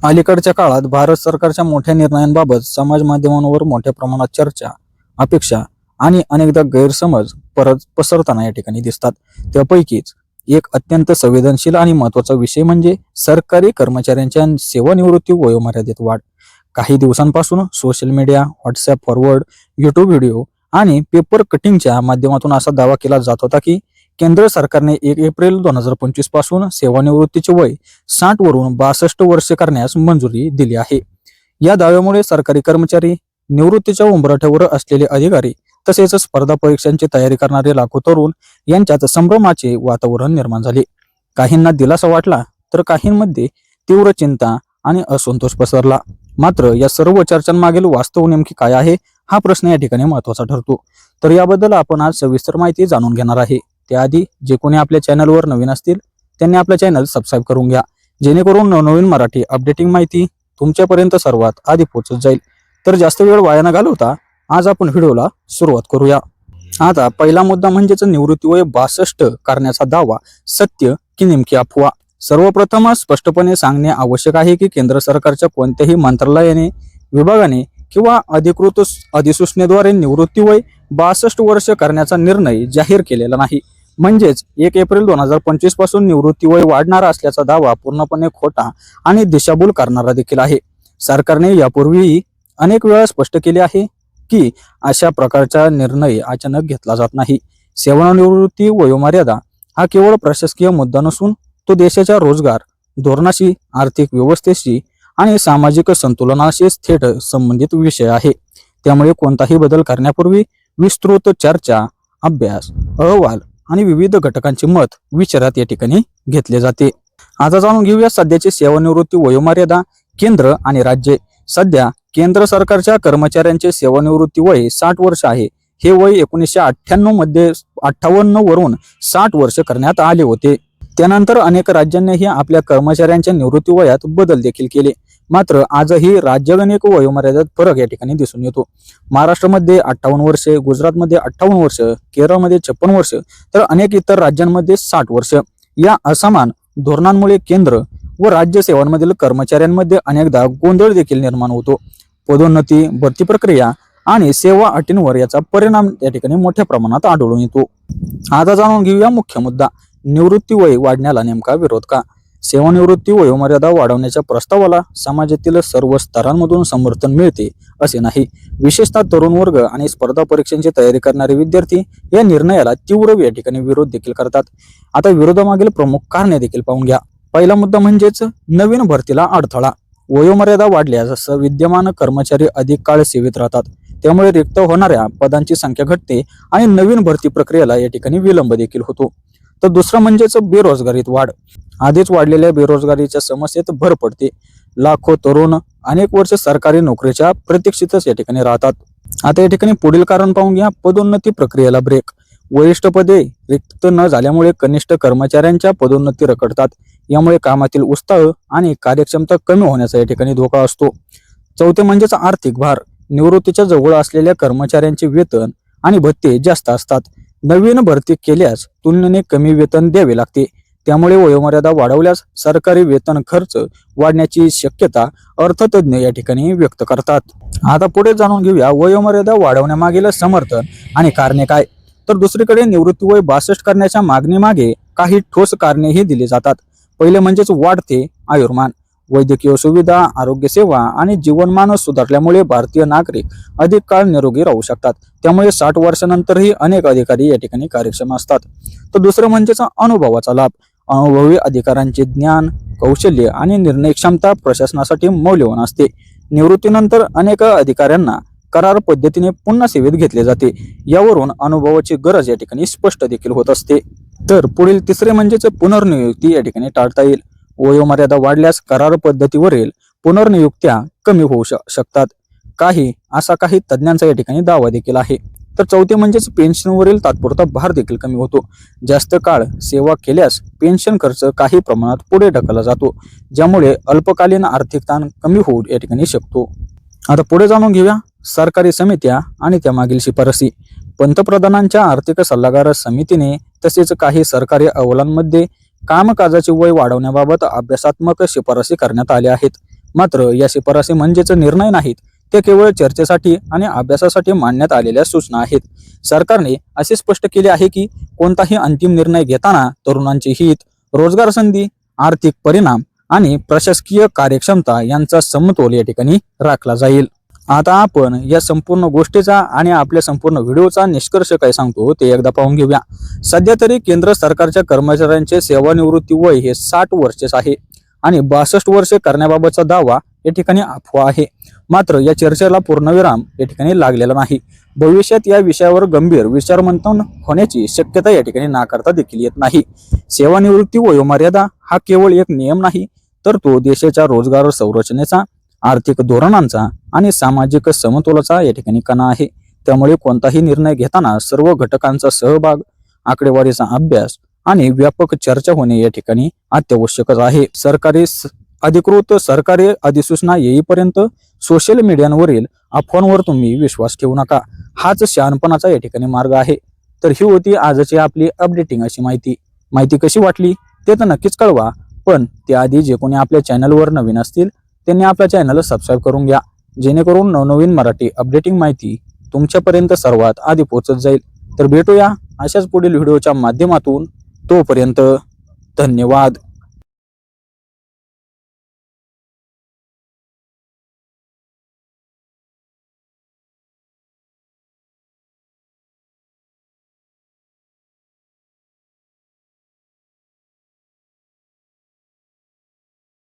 अलीकडच्या काळात भारत सरकारच्या मोठ्या निर्णयांबाबत समाज माध्यमांवर मोठ्या प्रमाणात चर्चा, अपेक्षा आणि अनेकदा गैरसमज परत पसरताना या ठिकाणी दिसतात. त्यापैकीच एक अत्यंत संवेदनशील आणि महत्त्वाचा विषय म्हणजे सरकारी कर्मचाऱ्यांच्या सेवानिवृत्ती वयोमर्यादेत वाढ. काही दिवसांपासून social media, WhatsApp forward, YouTube video आणि पेपर कटिंगच्या माध्यमातून असा दावा केला जात होता की केंद्र सरकारने 1 एप्रिल 2025 पासून सेवानिवृत्तीचे वय 60 वरून 62 वर्षे करण्यास मंजुरी दिली आहे. या दाव्यामुळे सरकारी कर्मचारी, निवृत्तीच्या उंबरठ्यावर असलेले अधिकारी तसेच स्पर्धा परीक्षांची तयारी करणारे लाखो तरुण यांच्यात संभ्रमाचे वातावरण निर्माण झाले. काहींना दिलासा वाटला तर काहींमध्ये तीव्र चिंता आणि असंतोष पसरला. मात्र या सर्व चर्चांमागील वास्तव नेमकी काय आहे हा प्रश्न या ठिकाणी महत्त्वाचा ठरतो. तर याबद्दल आपण आज सविस्तर माहिती जाणून घेणार आहे. त्याआधी जे कोणी आपल्या चॅनलवर नवीन असतील त्यांनी आपल्या चॅनल सबस्क्राईब करून घ्या, जेणेकरून नवनवीन मराठी अपडेटिंग माहिती तुमच्यापर्यंत सर्वात आधी पोहोचत जाईल. तर जास्त वेळ वाया न घालवता आज आपण व्हिडिओला सुरुवात करूया. आता पहिला मुद्दा म्हणजेच निवृत्ती वय 62 करण्याचा दावा सत्य की नेमकी अफवा. सर्वप्रथम स्पष्टपणे सांगणे आवश्यक आहे की केंद्र सरकारच्या कोणत्याही मंत्रालयाने, विभागाने किंवा अधिकृत अधिसूचनेद्वारे निवृत्ती वय 62 वर्ष करण्याचा निर्णय जाहीर केलेला नाही. म्हणजेच 1 एप्रिल 2025 पासून निवृत्ती वय वाढणार असल्याचा दावा पूर्णपणे खोटा आणि दिशाभूल करणारा देखील आहे. सरकारने यापूर्वीही अनेक वेळा स्पष्ट केले आहे की अशा प्रकारचा निर्णय अचानक घेतला जात नाही. सेवानिवृत्ती वयोमर्यादा हा केवळ प्रशासकीय मुद्दा नसून तो देशाच्या रोजगार धोरणाशी, आर्थिक व्यवस्थेशी आणि सामाजिक संतुलनाशी थेट संबंधित विषय आहे. त्यामुळे कोणताही बदल करण्यापूर्वी विस्तृत चर्चा, अभ्यास, अहवाल आणि विविध घटकांचे मत विचारात या ठिकाणी घेतले जाते. आता जाणून घेऊया सध्याची सेवानिवृत्ती वयोमर्यादा केंद्र आणि राज्ये. सध्या केंद्र सरकारच्या कर्मचाऱ्यांचे सेवानिवृत्ती वय 60 वर्ष आहे. हे वय 1998 मध्ये 58 वरून 60 वर्ष करण्यात आले होते. त्यानंतर अनेक राज्यांनीही आपल्या कर्मचाऱ्यांच्या निवृत्ती वयात बदल देखील केले. मात्र आजही राज्यगणिक वयोमर्यादेत फरक या ठिकाणी दिसून येतो. महाराष्ट्रामध्ये 58 वर्षे, गुजरातमध्ये 58 वर्ष, केरळमध्ये 56 वर्ष तर अनेक इतर राज्यांमध्ये 60 वर्ष. या असमान धोरणांमुळे केंद्र व राज्य सेवांमधील कर्मचाऱ्यांमध्ये अनेकदा गोंधळ देखील निर्माण होतो. पदोन्नती, भरती प्रक्रिया आणि सेवा अटींवर याचा परिणाम या ठिकाणी मोठ्या प्रमाणात आढळून येतो. आता जाणून घेऊया मुख्य मुद्दा, निवृत्ती वय वाढण्याला नेमका विरोध का? सेवानिवृत्ती वयोमर्यादा वाढवण्याच्या प्रस्तावाला समाजातील सर्व स्तरांमधून समर्थन मिळते असे नाही. विशेषतः तरुण वर्ग आणि स्पर्धा परीक्षांची तयारी करणारे विद्यार्थी या निर्णयाला तीव्र या ठिकाणी विरोध देखील करतात. आता विरोधामागील प्रमुख कारणे देखील पाहून घ्या. पहिला मुद्दा म्हणजेच नवीन भरतीला अडथळा. वयोमर्यादा वाढल्यास विद्यमान कर्मचारी अधिक काळ सेवेत राहतात. त्यामुळे रिक्त होणाऱ्या पदांची संख्या घटते आणि नवीन भरती प्रक्रियेला या ठिकाणी विलंब देखील होतो. तर दुसरं म्हणजेच बेरोजगारीत वाढ. आधीच वाढलेल्या बेरोजगारीच्या समस्येत भर पडते. लाखो तरुण अनेक वर्ष सरकारी नोकरीच्या प्रतीक्षेतच या ठिकाणी राहतात. आता या ठिकाणी पुढील कारण पाहून घ्या, पदोन्नती प्रक्रियेला ब्रेक. वरिष्ठ पदे रिक्त न झाल्यामुळे कनिष्ठ कर्मचाऱ्यांच्या पदोन्नती रखडतात. यामुळे कामातील उत्साह आणि कार्यक्षमता कमी होण्याचा या ठिकाणी धोका असतो. चौथे म्हणजेच आर्थिक भार. निवृत्तीच्या जवळ असलेल्या कर्मचाऱ्यांचे वेतन आणि भत्ते जास्त असतात. नवीन भरती केल्यास तुलनेने कमी वेतन द्यावे लागते. त्यामुळे वयोमर्यादा वाढवल्यास सरकारी वेतन खर्च वाढण्याची शक्यता अर्थतज्ञ या ठिकाणी व्यक्त करतात. आता पुढे जाणून घेऊया वयोमर्यादा वाढवण्यामागील समर्थन आणि कारणे काय. तर दुसरीकडे निवृत्ती वय 62 करण्याच्या मागणीमागे काही ठोस कारणेही दिली जातात. पहिले म्हणजेच वाढते आयुर्मान. वैद्यकीय सुविधा, आरोग्य सेवा आणि जीवनमान सुधारल्यामुळे भारतीय नागरिक अधिक काळ निरोगी राहू शकतात. त्यामुळे 60 वर्षानंतरही अनेक अधिकारी या ठिकाणी कार्यक्षम असतात. तर दुसरं म्हणजेच अनुभवाचा लाभ. अनुभवी अधिकाऱ्यांचे ज्ञान, कौशल्य आणि निर्णय क्षमता प्रशासनासाठी मौल्यवान असते. निवृत्तीनंतर अनेक अधिकाऱ्यांना करार पद्धतीने पुन्हा सेवेत घेतले जाते. यावरून अनुभवाची गरज या ठिकाणी स्पष्ट देखील होत असते. तर पुढील तिसरे म्हणजेच पुनर्नियुक्ती या ठिकाणी टाळता येईल. वयोमर्यादा वाढल्यास करार पद्धतीवरील पुनर्नियुक्त्या कमी होऊ शकतात. काही तज्ञांचा या ठिकाणी दावा देखील आहे. तर चौथे म्हणजेच पेन्शनवरील तात्पुरता भार देखील कमी होतो. जास्त काळ सेवा केल्यास पेन्शन खर्च काही प्रमाणात पुढे ढकलला जातो, ज्यामुळे अल्पकालीन आर्थिक ताण कमी होऊ या ठिकाणी शकतो. आता पुढे जाणून घेऊया सरकारी समित्या आणि त्यामागील शिफारसी. पंतप्रधानांच्या आर्थिक सल्लागार समितीने तसेच काही सरकारी अहवालांमध्ये कामकाजाचे वय वाढवण्याबाबत अभ्यासात्मक शिफारसी करण्यात आल्या आहेत. मात्र या शिफारसी म्हणजेच निर्णय नाहीत, ते केवळ चर्चेसाठी आणि अभ्यासासाठी मांडण्यात आलेल्या सूचना आहेत. सरकारने असे स्पष्ट केले आहे की कोणताही अंतिम निर्णय घेताना तरुणांचे हित, रोजगार संधी, आर्थिक परिणाम आणि प्रशासकीय कार्यक्षमता यांचा समतोल या ठिकाणी राखला जाईल. आता आपण या संपूर्ण गोष्टीचा आणि आपल्या संपूर्ण व्हिडिओचा निष्कर्ष काय सांगतो ते एकदा पाहून घेऊया. सध्या तरी केंद्र सरकारच्या कर्मचाऱ्यांचे सेवानिवृत्ती वय हे 60 वर्षेच आहे आणि 62 वर्षे करण्याबाबतचा दावा या ठिकाणी अफवा आहे. मात्र या चर्चेला पूर्णविराम या ठिकाणी लागलेला नाही. भविष्यात या विषयावर गंभीर विचारमंथन होण्याची शक्यता या ठिकाणी नाकारता देखील येत नाही. सेवानिवृत्ती वयोमर्यादा हा केवळ एक नियम नाही, तर तो देशाच्या रोजगार संरचनेचा, आर्थिक धोरणांचा आणि सामाजिक समतोलाचा या ठिकाणी कणा आहे. त्यामुळे कोणताही निर्णय घेताना सर्व घटकांचा सहभाग, आकडेवारीचा अभ्यास आणि व्यापक चर्चा होणे या ठिकाणी अत्यावश्यकच आहे. सरकारी अधिसूचना येईपर्यंत सोशल मीडियावरील अफवांवर तुम्ही विश्वास ठेवू नका. हाच शहाणपणाचा या ठिकाणी मार्ग आहे. तर ही होती आजची आपली अपडेटिंग अशी माहिती कशी वाटली ते तर नक्कीच कळवा. पण त्याआधी जे कोणी आपल्या चॅनलवर नवीन असतील त्यांनी आपल्या चॅनल सबस्क्राईब करून घ्या, जेणेकरून नवनवीन मराठी अपडेटिंग माहिती तुमच्यापर्यंत सर्वात आधी पोहोचत जाईल. तर भेटूया अशाच पुढील व्हिडिओच्या माध्यमातून. तोपर्यंत धन्यवाद.